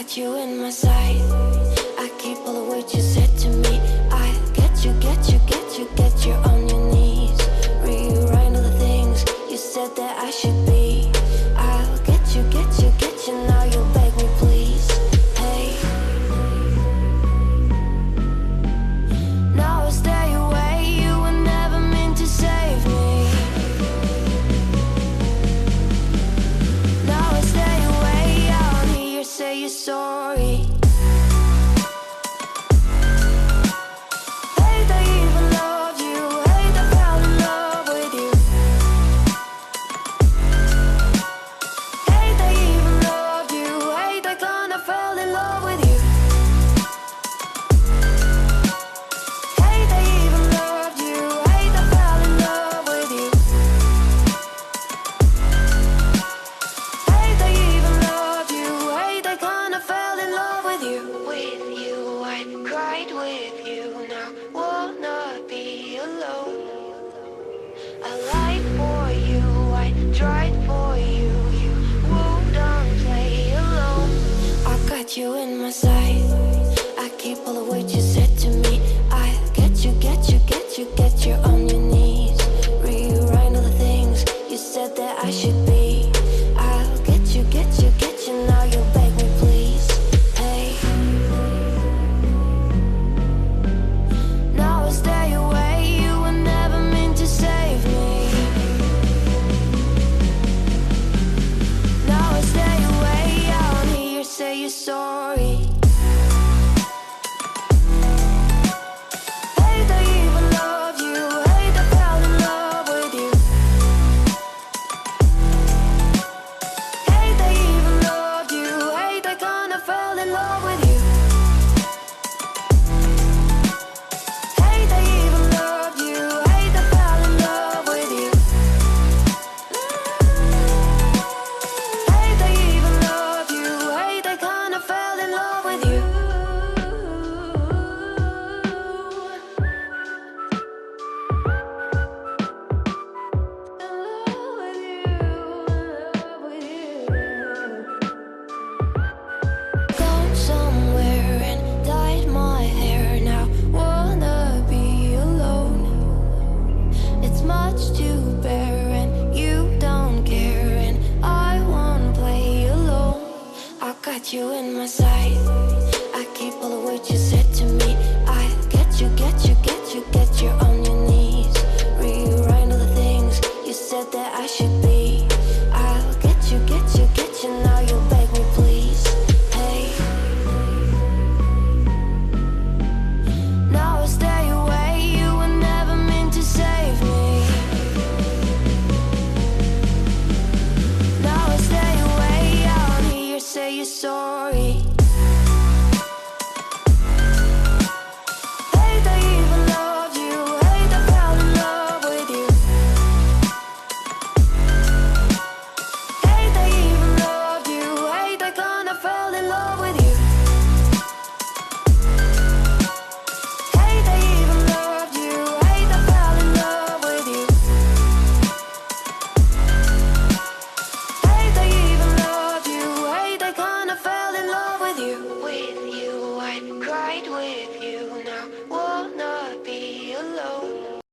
got you in my sight. I keep all the words you said to me. I get you, get you, get you, get you on your knees. Rewrite all the things you said that I should be. I'll get you, get you, get you. Now you'll beg me, please. Hey, now I stay away. You were never meant to save me. Now I stay away. I don't hear you say you're sorry. You in my sight. I keep all the words you said to me. I get you, get you, get you, get you on your knees. Rewrite all the things you said that I should be. I'll get you, get you, get you. Now you'll beg me, please. Hey, now I stay away. You were never meant to save me. Now I stay away. I don't hear you say you're sorry. Hate I even love you. Hate I fell in love with you. Hate I even loved you. Hate I kinda fell in love with you. Hate I even loved you. Hate I fell in love with you. Hate I even loved you. Hate I kinda fell in love with you. Gone somewhere and dyed my hair now. Wanna be alone. It's much to bear and you don't care, and I won't play alone. I got you in my sight.